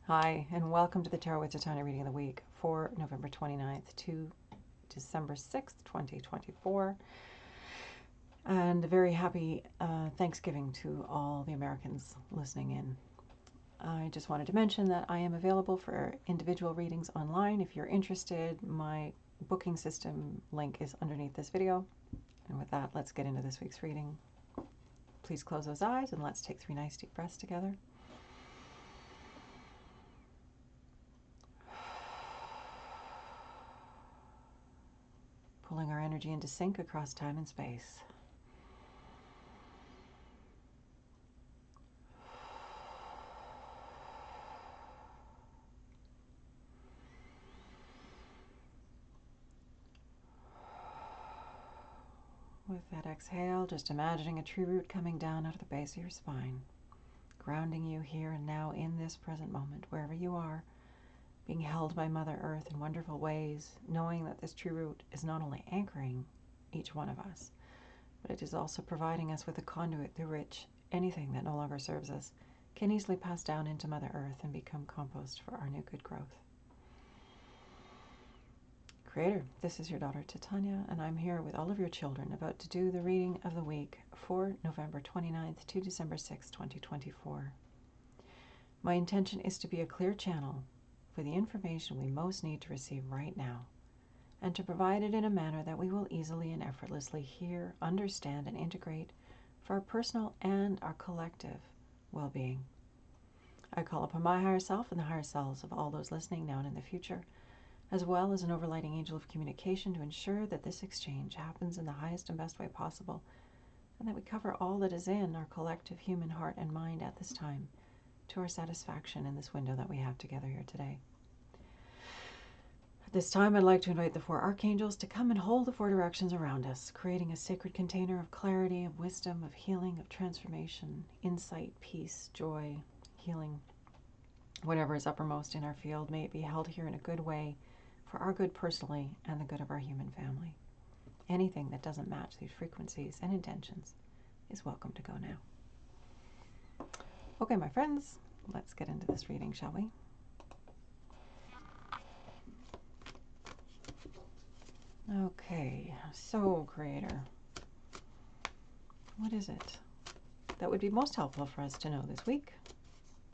Hi, and welcome to the Tarot with Titania reading of the week for November 29th to December 6th, 2024. And a very happy Thanksgiving to all the Americans listening in. I just wanted to mention that I am available for individual readings online. If you're interested, my booking system link is underneath this video. And with that, let's get into this week's reading. Please close those eyes and let's take 3 nice deep breaths together. Pulling our energy into sync across time and space. With that exhale, just imagining a tree root coming down out of the base of your spine, grounding you here and now in this present moment, wherever you are, being held by Mother Earth in wonderful ways, knowing that this tree root is not only anchoring each one of us, but it is also providing us with a conduit through which anything that no longer serves us can easily pass down into Mother Earth and become compost for our new good growth. Creator, this is your daughter Titania, and I'm here with all of your children about to do the reading of the week for November 29th to December 6th, 2024. My intention is to be a clear channel for the information we most need to receive right now, and to provide it in a manner that we will easily and effortlessly hear, understand, and integrate for our personal and our collective well-being. I call upon my higher self and the higher selves of all those listening now and in the future, as well as an overlighting angel of communication, to ensure that this exchange happens in the highest and best way possible, and that we cover all that is in our collective human heart and mind at this time to our satisfaction in this window that we have together here today. At this time, I'd like to invite the 4 archangels to come and hold the 4 directions around us, creating a sacred container of clarity, of wisdom, of healing, of transformation, insight, peace, joy, healing. Whatever is uppermost in our field, may it be held here in a good way for our good personally and the good of our human family. Anything that doesn't match these frequencies and intentions is welcome to go now. Okay, my friends, let's get into this reading, shall we? Okay, so Creator, what is it that would be most helpful for us to know this week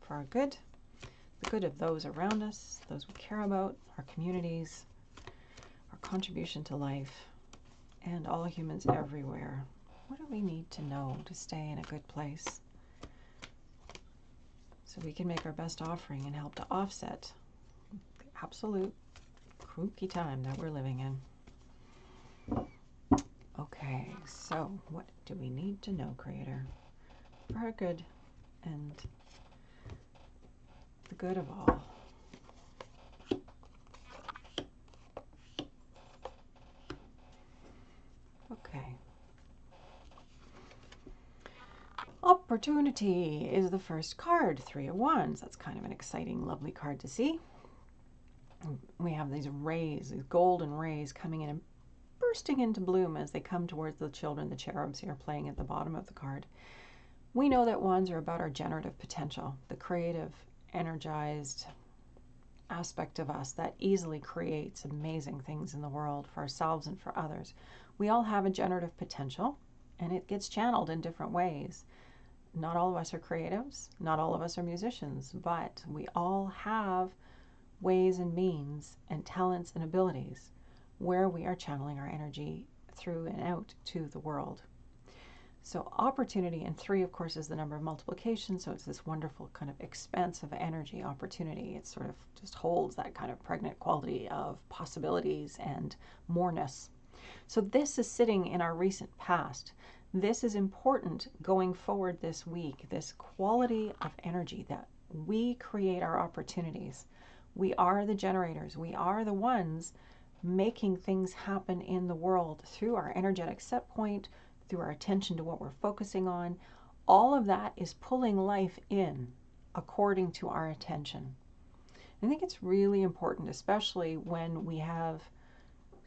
for our good, the good of those around us, those we care about, our communities, our contribution to life, and all humans everywhere? What do we need to know to stay in a good place so we can make our best offering and help to offset the absolute kooky time that we're living in? Okay, so what do we need to know, Creator, for our good and the good of all? Okay. Opportunity is the first card, 3 of Wands. That's kind of an exciting, lovely card to see. We have these rays, these golden rays coming in and bursting into bloom as they come towards the children, the cherubs here playing at the bottom of the card. We know that wands are about our generative potential, the creative, energized aspect of us that easily creates amazing things in the world for ourselves and for others. We all have a generative potential, and it gets channeled in different ways. Not all of us are creatives, not all of us are musicians, but we all have ways and means and talents and abilities where we are channeling our energy through and out to the world. So opportunity, and 3 of course is the number of multiplication, so it's this wonderful kind of expansive energy opportunity. It sort of just holds that kind of pregnant quality of possibilities and moreness. So this is sitting in our recent past. This is important going forward this week, this quality of energy that we create our opportunities. We are the generators. We are the ones making things happen in the world through our energetic set point, through our attention to what we're focusing on. All of that is pulling life in according to our attention. I think it's really important, especially when we have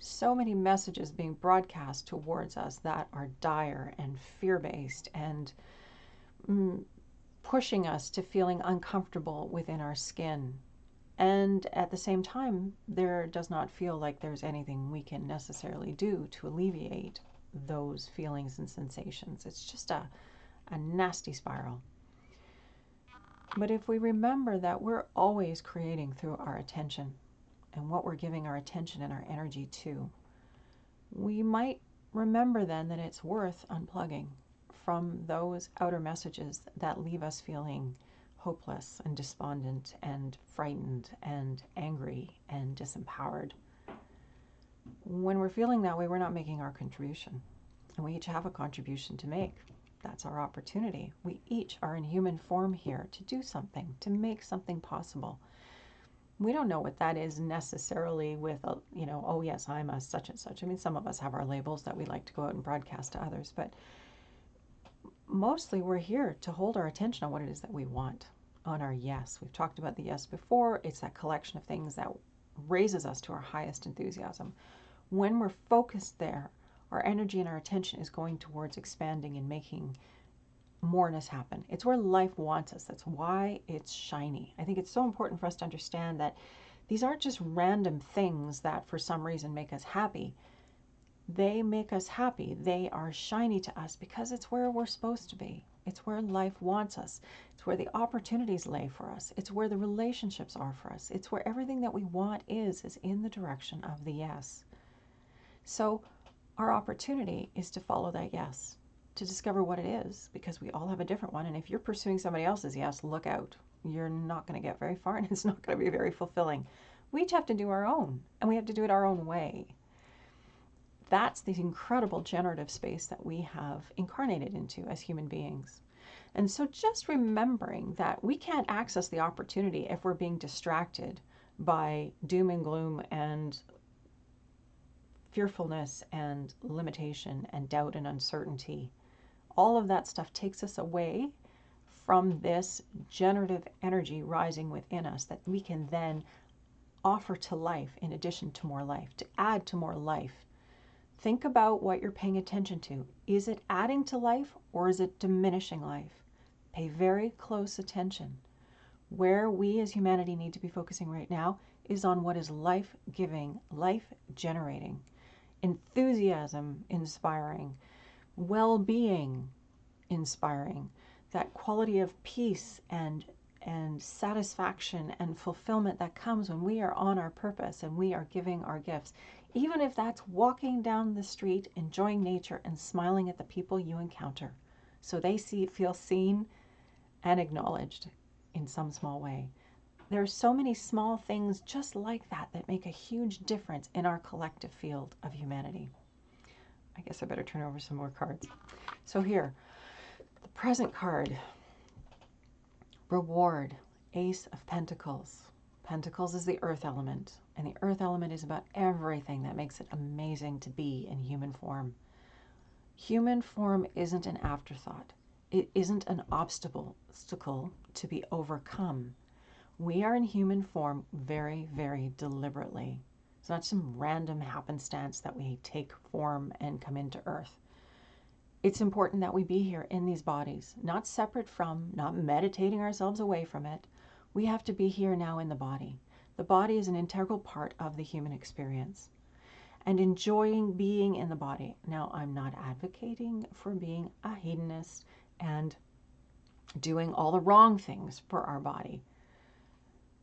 so many messages being broadcast towards us that are dire and fear-based and pushing us to feeling uncomfortable within our skin. And at the same time, there does not feel like there's anything we can necessarily do to alleviate those feelings and sensations. It's just a nasty spiral. But if we remember that we're always creating through our attention and what we're giving our attention and our energy to, we might remember then that it's worth unplugging from those outer messages that leave us feeling hopeless and despondent and frightened and angry and disempowered. When we're feeling that way, we're not making our contribution. And we each have a contribution to make. That's our opportunity. We each are in human form here to do something, to make something possible. We don't know what that is necessarily with, oh yes, I'm a such and such. I mean, some of us have our labels that we like to go out and broadcast to others, but mostly we're here to hold our attention on what it is that we want, on our yes. We've talked about the yes before. It's that collection of things that raises us to our highest enthusiasm. When we're focused there, our energy and our attention is going towards expanding and making moreness happen. It's where life wants us. That's why it's shiny. I think it's so important for us to understand that these aren't just random things that for some reason make us happy. They make us happy. They are shiny to us because it's where we're supposed to be. It's where life wants us. It's where the opportunities lay for us. It's where the relationships are for us. It's where everything that we want is in the direction of the yes. So our opportunity is to follow that yes, to discover what it is, because we all have a different one. And if you're pursuing somebody else's yes, look out. You're not going to get very far, and it's not going to be very fulfilling. We each have to do our own, and we have to do it our own way. That's the incredible generative space that we have incarnated into as human beings. And so just remembering that we can't access the opportunity if we're being distracted by doom and gloom and fearfulness and limitation and doubt and uncertainty. All of that stuff takes us away from this generative energy rising within us that we can then offer to life in addition to more life, to add to more life. Think about what you're paying attention to. Is it adding to life or is it diminishing life? Pay very close attention. Where we as humanity need to be focusing right now is on what is life-giving, life-generating, enthusiasm inspiring, well-being inspiring, that quality of peace and satisfaction and fulfillment that comes when we are on our purpose and we are giving our gifts. Even if that's walking down the street, enjoying nature and smiling at the people you encounter so they feel seen and acknowledged in some small way. There are so many small things just like that that make a huge difference in our collective field of humanity. I guess I better turn over some more cards. So here, the present card, reward, Ace of Pentacles. Pentacles is the earth element, and the earth element is about everything that makes it amazing to be in human form. Human form isn't an afterthought. It isn't an obstacle to be overcome. We are in human form very, very deliberately. It's not some random happenstance that we take form and come into earth. It's important that we be here in these bodies, not separate from, not meditating ourselves away from it. We have to be here now in the body. The body is an integral part of the human experience. And enjoying being in the body. Now, I'm not advocating for being a hedonist and doing all the wrong things for our body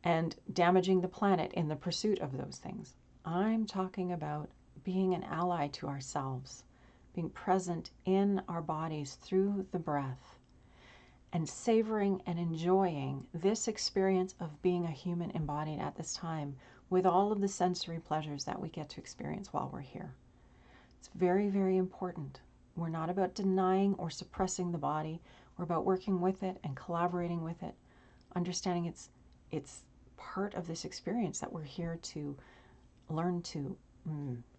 and damaging the planet in the pursuit of those things. I'm talking about being an ally to ourselves, being present in our bodies through the breath, and savoring and enjoying this experience of being a human embodied at this time with all of the sensory pleasures that we get to experience while we're here. It's very, very important. We're not about denying or suppressing the body. We're about working with it and collaborating with it, understanding it's part of this experience that we're here to learn to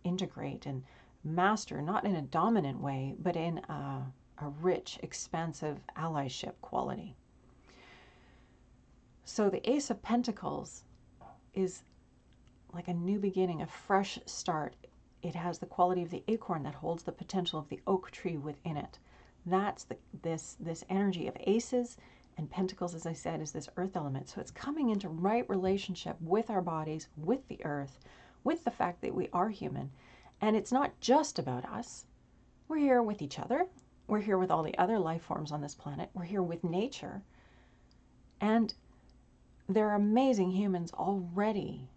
integrate and master, not in a dominant way, but in a rich, expansive allyship quality. So the Ace of Pentacles is like a new beginning, a fresh start. It has the quality of the acorn that holds the potential of the oak tree within it. That's this energy of aces And Pentacles, as I said, is this earth element. So it's coming into right relationship with our bodies, with the earth, with the fact that we are human. And it's not just about us. We're here with each other. We're here with all the other life forms on this planet. We're here with nature. And there are amazing humans already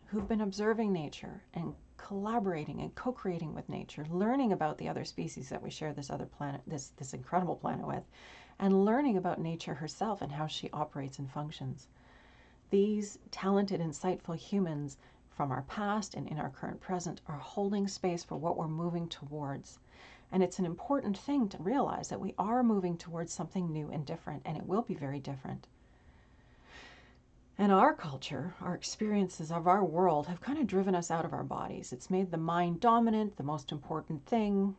who've been observing nature and collaborating and co-creating with nature, learning about the other species that we share this other planet, this incredible planet with, and learning about nature herself and how she operates and functions. These talented, insightful humans from our past and in our current present are holding space for what we're moving towards. And it's an important thing to realize that we are moving towards something new and different, and it will be very different. And our culture, our experiences of our world have kind of driven us out of our bodies. It's made the mind dominant, the most important thing.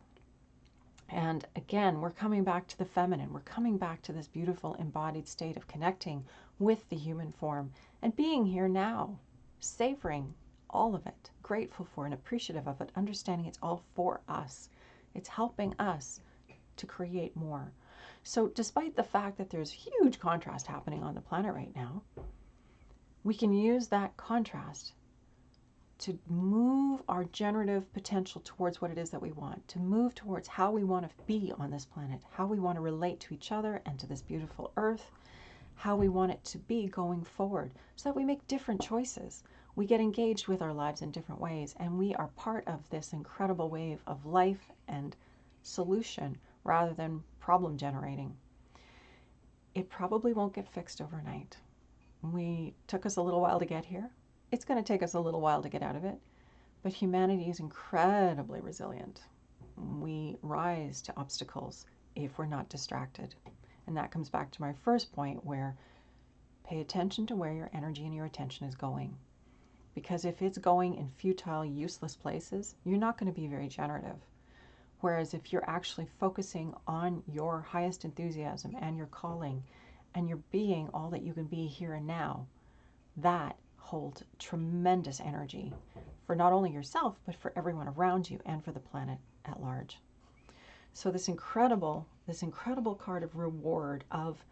And again, we're coming back to the feminine. We're coming back to this beautiful embodied state of connecting with the human form and being here now, savoring all of it, grateful for and appreciative of it, understanding it's all for us. It's helping us to create more. So despite the fact that there's huge contrast happening on the planet right now, we can use that contrast to move our generative potential towards what it is that we want, to move towards how we want to be on this planet, how we want to relate to each other and to this beautiful earth, how we want it to be going forward, so that we make different choices. We get engaged with our lives in different ways, and we are part of this incredible wave of life and solution rather than problem generating. It probably won't get fixed overnight. We took us a little while to get here. It's going to take us a little while to get out of it, but humanity is incredibly resilient. We rise to obstacles if we're not distracted. And that comes back to my first point, where pay attention to where your energy and your attention is going. Because if it's going in futile, useless places, you're not going to be very generative. Whereas if you're actually focusing on your highest enthusiasm and your calling, and you're being all that you can be here and now, that holds tremendous energy for not only yourself, but for everyone around you and for the planet at large. So this incredible card of reward of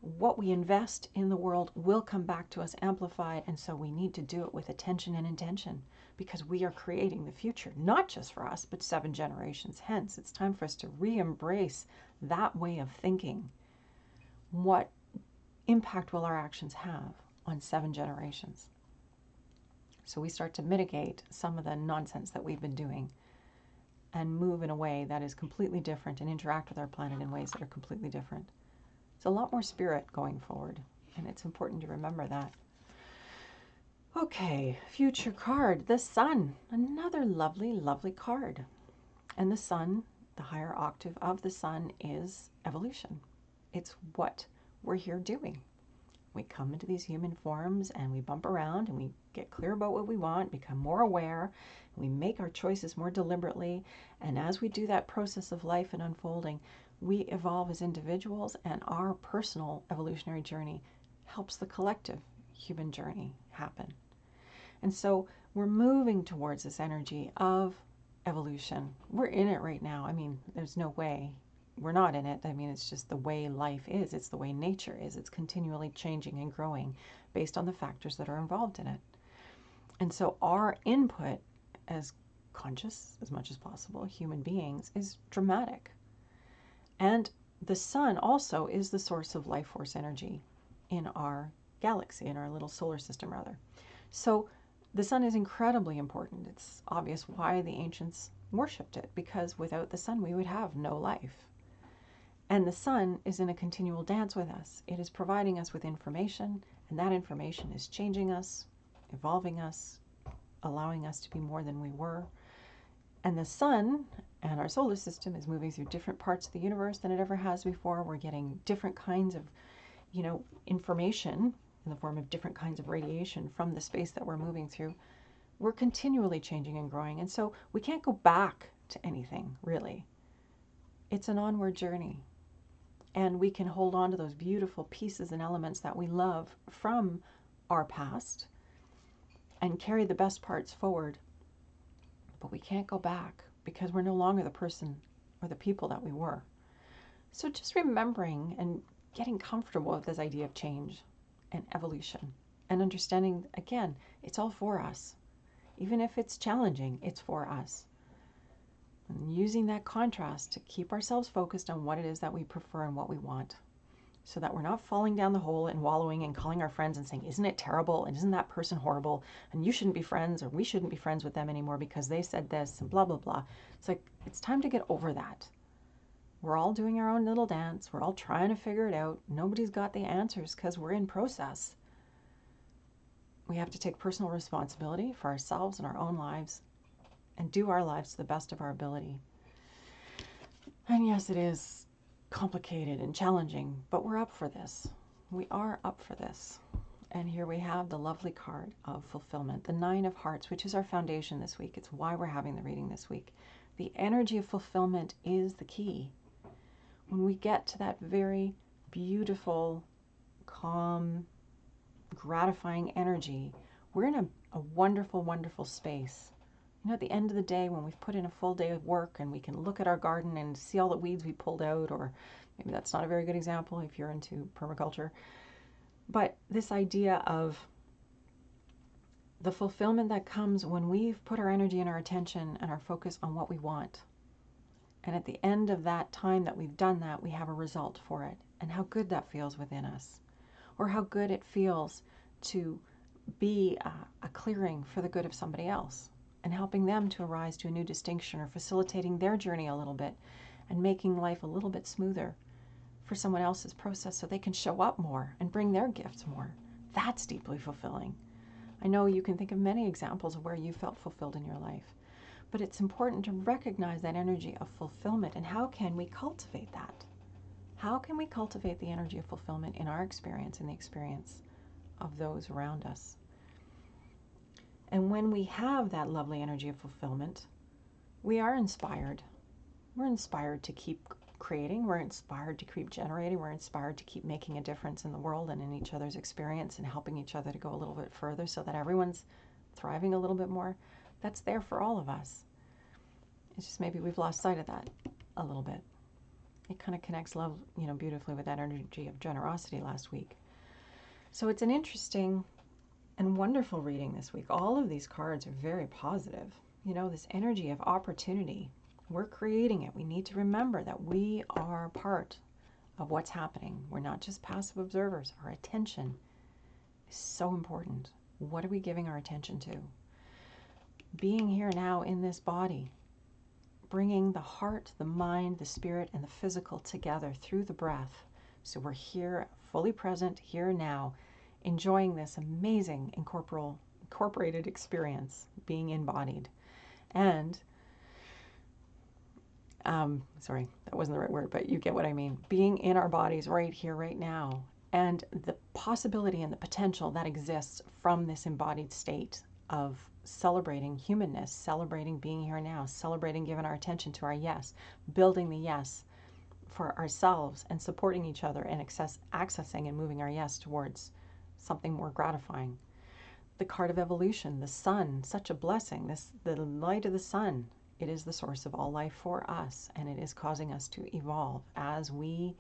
what we invest in the world will come back to us amplified, and so we need to do it with attention and intention, because we are creating the future, not just for us, but 7 generations hence. It's time for us to re-embrace that way of thinking. What impact will our actions have on 7 generations? So we start to mitigate some of the nonsense that we've been doing and move in a way that is completely different and interact with our planet in ways that are completely different. It's a lot more spirit going forward, and it's important to remember that. Okay, future card, the Sun. Another lovely, lovely card. And the Sun, the higher octave of the Sun, is evolution. It's what we're here doing. We come into these human forms and we bump around and we get clear about what we want, become more aware, we make our choices more deliberately, and as we do that process of life and unfolding, we evolve as individuals, and our personal evolutionary journey helps the collective human journey happen. And so we're moving towards this energy of evolution. We're in it right now. I mean, there's no way we're not in it. I mean, it's just the way life is. It's the way nature is. It's continually changing and growing based on the factors that are involved in it. And so our input as conscious, as much as possible, human beings is dramatic. And the Sun also is the source of life force energy in our galaxy, in our little solar system rather. So the Sun is incredibly important. It's obvious why the ancients worshipped it, because without the Sun we would have no life. And the Sun is in a continual dance with us. It is providing us with information, and that information is changing us, evolving us, allowing us to be more than we were. And the Sun and our solar system is moving through different parts of the universe than it ever has before. We're getting different kinds of, information in the form of different kinds of radiation from the space that we're moving through. We're continually changing and growing, and so we can't go back to anything, really. It's an onward journey. And we can hold on to those beautiful pieces and elements that we love from our past and carry the best parts forward. But we can't go back because we're no longer the person or the people that we were. So just remembering and getting comfortable with this idea of change and evolution and understanding, again, it's all for us. Even if it's challenging, it's for us. And using that contrast to keep ourselves focused on what it is that we prefer and what we want, so that we're not falling down the hole and wallowing and calling our friends and saying, isn't it terrible? And isn't that person horrible? And you shouldn't be friends, or we shouldn't be friends with them anymore because they said this and blah, blah, blah. It's like, it's time to get over that. We're all doing our own little dance. We're all trying to figure it out. Nobody's got the answers because we're in process. We have to take personal responsibility for ourselves and our own lives and do our lives to the best of our ability. And yes, it is complicated and challenging, but we're up for this. We are up for this. And here we have the lovely card of fulfillment, the 9 of Hearts, which is our foundation this week. It's why we're having the reading this week. The energy of fulfillment is the key. When we get to that very beautiful, calm, gratifying energy, we're in a wonderful, wonderful space. You know, at the end of the day, when we've put in a full day of work and we can look at our garden and see all the weeds we pulled out, or maybe that's not a very good example if you're into permaculture, but this idea of the fulfillment that comes when we've put our energy and our attention and our focus on what we want. And at the end of that time that we've done that, we have a result for it, and how good that feels within us, or how good it feels to be a clearing for the good of somebody else and helping them to arise to a new distinction, or facilitating their journey a little bit and making life a little bit smoother for someone else's process so they can show up more and bring their gifts more. That's deeply fulfilling. I know you can think of many examples of where you felt fulfilled in your life. But it's important to recognize that energy of fulfillment, and how can we cultivate that? How can we cultivate the energy of fulfillment in our experience and the experience of those around us? And when we have that lovely energy of fulfillment, we are inspired. We're inspired to keep creating. We're inspired to keep generating. We're inspired to keep making a difference in the world and in each other's experience, and helping each other to go a little bit further so that everyone's thriving a little bit more. That's there for all of us. It's just maybe we've lost sight of that a little bit. It kind of connects love, beautifully with that energy of generosity last week. So it's an interesting and wonderful reading this week. All of these cards are very positive. This energy of opportunity. We're creating it. We need to remember that we are part of what's happening. We're not just passive observers. Our attention is so important. What are we giving our attention to? Being here now in this body, bringing the heart, the mind, the spirit, and the physical together through the breath. So we're here, fully present, here now, enjoying this amazing incorporated experience, being embodied. And, sorry, that wasn't the right word, but you get what I mean. Being in our bodies right here, right now, and the possibility and the potential that exists from this embodied state of celebrating humanness, celebrating being here now, celebrating giving our attention to our yes, building the yes for ourselves, and supporting each other and accessing and moving our yes towards something more gratifying. The card of evolution, the sun, such a blessing. The light of the sun, it is the source of all life for us, and it is causing us to evolve as we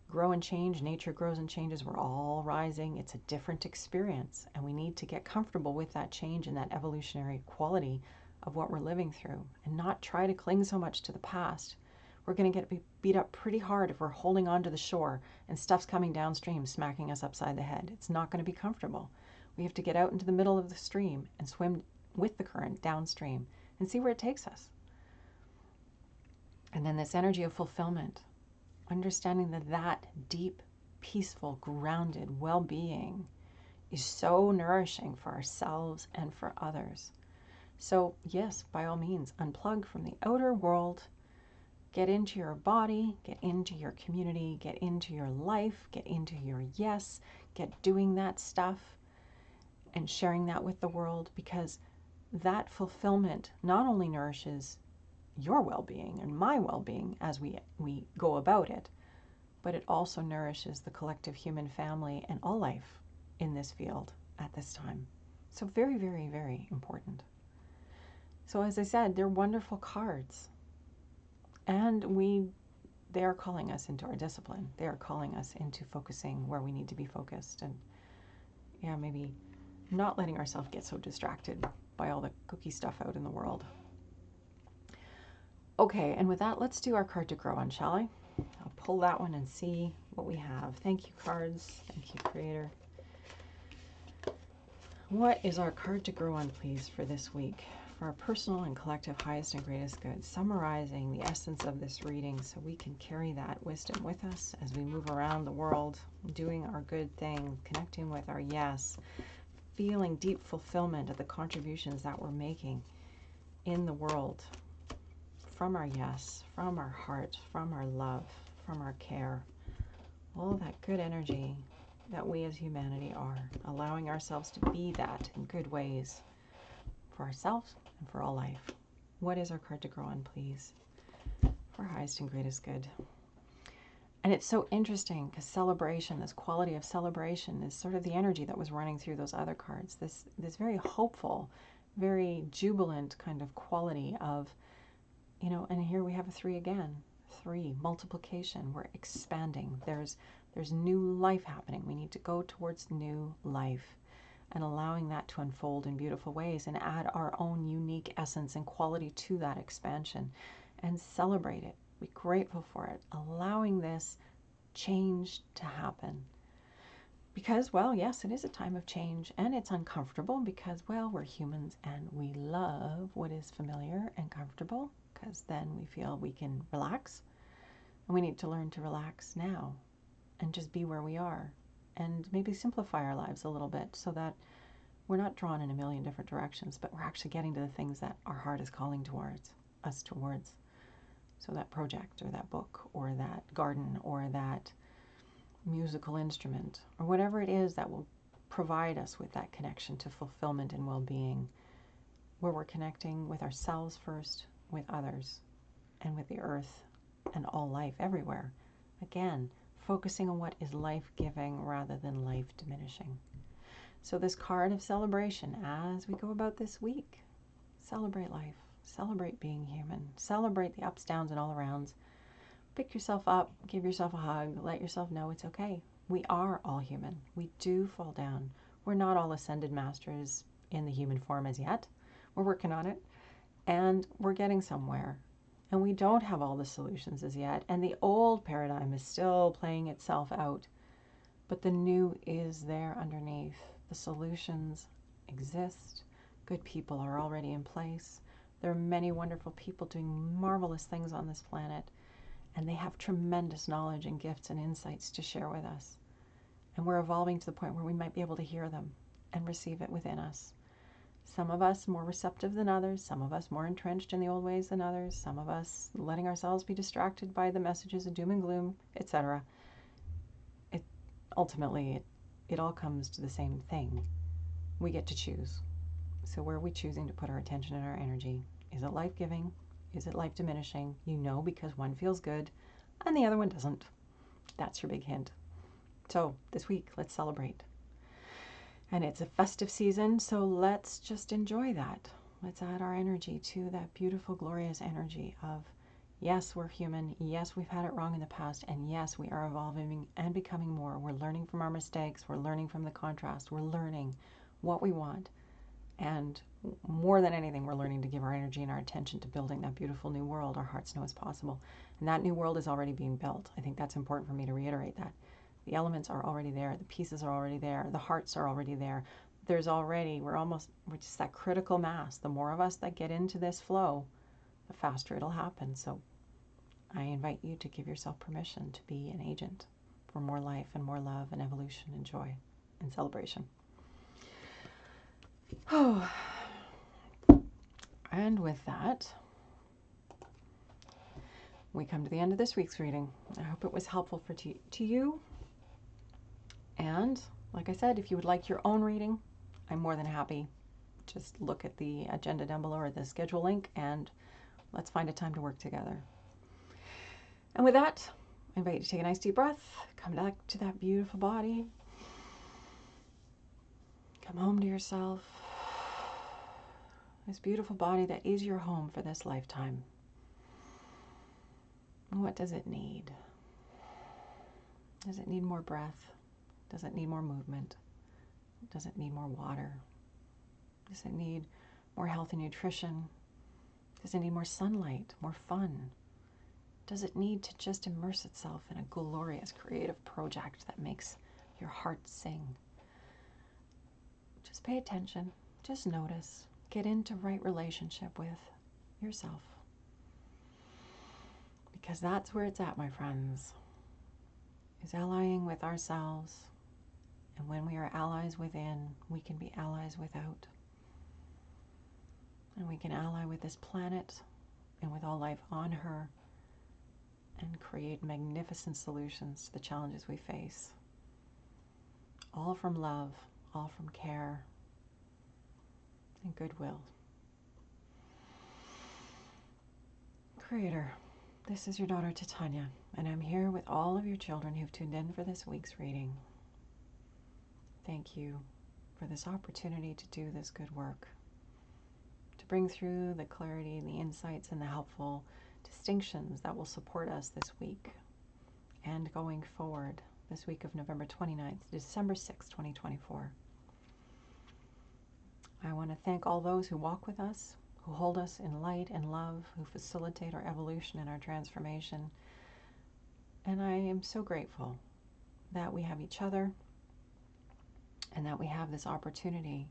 grow and change. Nature grows and changes. We're all rising. It's a different experience, and we need to get comfortable with that change and that evolutionary quality of what we're living through, and not try to cling so much to the past. We're going to get beat up pretty hard if we're holding on to the shore and stuff's coming downstream smacking us upside the head. It's not going to be comfortable. We have to get out into the middle of the stream and swim with the current downstream and see where it takes us. And then this energy of fulfillment, understanding that deep, peaceful, grounded well-being is so nourishing for ourselves and for others. So yes, by all means, unplug from the outer world, get into your body, get into your community, get into your life, get into your yes, get doing that stuff and sharing that with the world, because that fulfillment not only nourishes your well-being and my well-being as we go about it, but it also nourishes the collective human family and all life in this field at this time. So very, very, very important. So as I said, they're wonderful cards. And we they are calling us into our discipline. They are calling us into focusing where we need to be focused, and yeah, maybe not letting ourselves get so distracted by all the cookie stuff out in the world. Okay, and with that, let's do our card to grow on, shall I? I'll pull that one and see what we have. Thank you, cards. Thank you, Creator. What is our card to grow on, please, for this week? For our personal and collective highest and greatest good, summarizing the essence of this reading so we can carry that wisdom with us as we move around the world, doing our good thing, connecting with our yes, feeling deep fulfillment of the contributions that we're making in the world from our yes, from our heart, from our love, from our care, all that good energy that we as humanity are, allowing ourselves to be that in good ways for ourselves and for all life. What is our card to grow on, please? For highest and greatest good. And it's so interesting because celebration, this quality of celebration, is sort of the energy that was running through those other cards. This very hopeful, very jubilant kind of quality of, and here we have a 3 again. 3, multiplication. We're expanding. There's new life happening. We need to go towards new life and allowing that to unfold in beautiful ways and add our own unique essence and quality to that expansion and celebrate it. Be grateful for it. Allowing this change to happen. Because, well, yes, it is a time of change and it's uncomfortable because, well, we're humans and we love what is familiar and comfortable because then we feel we can relax. And we need to learn to relax now and just be where we are and maybe simplify our lives a little bit so that we're not drawn in a million different directions, but we're actually getting to the things that our heart is calling towards us towards. So that project or that book or that garden or that musical instrument or whatever it is that will provide us with that connection to fulfillment and well-being, where we're connecting with ourselves first, with others, and with the earth and all life everywhere. Again, focusing on what is life-giving rather than life-diminishing. So this card of celebration as we go about this week, celebrate life, celebrate being human, celebrate the ups, downs, and all arounds. Pick yourself up, give yourself a hug, let yourself know it's okay. We are all human. We do fall down. We're not all ascended masters in the human form as yet. We're working on it, and we're getting somewhere. And we don't have all the solutions as yet, and the old paradigm is still playing itself out. But the new is there underneath. The solutions exist. Good people are already in place. There are many wonderful people doing marvelous things on this planet, and they have tremendous knowledge and gifts and insights to share with us. And we're evolving to the point where we might be able to hear them and receive it within us. Some of us more receptive than others, some of us more entrenched in the old ways than others, some of us letting ourselves be distracted by the messages of doom and gloom, etc. Ultimately, it all comes to the same thing. We get to choose. So where are we choosing to put our attention and our energy? Is it life-giving? Is it life-diminishing? You know, because one feels good and the other one doesn't. That's your big hint. So this week, let's celebrate. And it's a festive season, so let's just enjoy that. Let's add our energy to that beautiful, glorious energy of, yes, we're human. Yes, we've had it wrong in the past. And yes, we are evolving and becoming more. We're learning from our mistakes. We're learning from the contrast. We're learning what we want. And more than anything, we're learning to give our energy and our attention to building that beautiful new world our hearts know is possible. And that new world is already being built. I think that's important for me to reiterate that. The elements are already there. The pieces are already there. The hearts are already there. We're just that critical mass. The more of us that get into this flow, the faster it'll happen. So I invite you to give yourself permission to be an agent for more life and more love and evolution and joy and celebration. Oh, and with that, we come to the end of this week's reading. I hope it was helpful to you. And like I said, if you would like your own reading, I'm more than happy. Just look at the agenda down below or the schedule link and let's find a time to work together. And with that, I invite you to take a nice deep breath, come back to that beautiful body, come home to yourself, this beautiful body that is your home for this lifetime. What does it need? Does it need more breath? Does it need more movement? Does it need more water? Does it need more healthy nutrition? Does it need more sunlight, more fun? Does it need to just immerse itself in a glorious creative project that makes your heart sing? Just pay attention. Just notice. Get into right relationship with yourself. Because that's where it's at, my friends, is allying with ourselves. And when we are allies within, we can be allies without. And we can ally with this planet and with all life on her and create magnificent solutions to the challenges we face. All from love, all from care and goodwill. Creator, this is your daughter Titania, and I'm here with all of your children who've tuned in for this week's reading. Thank you for this opportunity to do this good work, to bring through the clarity, the insights, and the helpful distinctions that will support us this week and going forward, this week of November 29th, December 6th, 2024. I want to thank all those who walk with us, who hold us in light and love, who facilitate our evolution and our transformation. And I am so grateful that we have each other and that we have this opportunity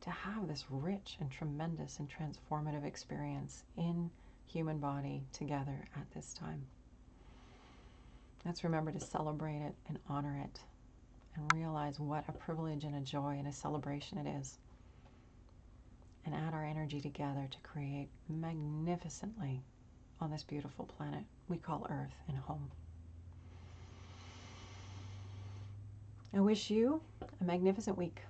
to have this rich and tremendous and transformative experience in human body together at this time. Let's remember to celebrate it and honor it and realize what a privilege and a joy and a celebration it is, and add our energy together to create magnificently on this beautiful planet we call Earth and home. I wish you a magnificent week.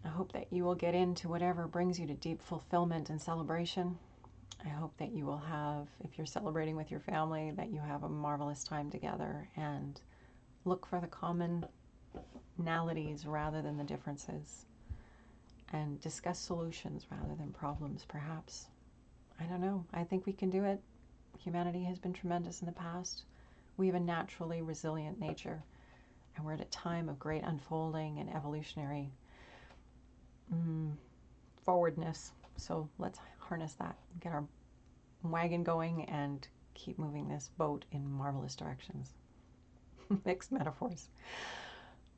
I hope that you will get into whatever brings you to deep fulfillment and celebration. I hope that you will have, if you're celebrating with your family, that you have a marvelous time together and look for the commonalities rather than the differences, and discuss solutions rather than problems, perhaps. I don't know. I think we can do it. Humanity has been tremendous in the past. We have a naturally resilient nature, and we're at a time of great unfolding and evolutionary forwardness. So let's harness that, get our wagon going, and keep moving this boat in marvelous directions. Mixed metaphors.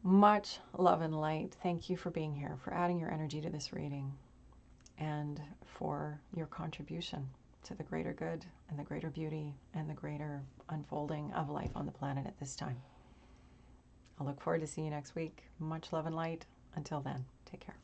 Much love and light. Thank you for being here, for adding your energy to this reading, and for your contribution to the greater good and the greater beauty and the greater unfolding of life on the planet at this time. I'll look forward to seeing you next week. Much love and light. Until then, take care.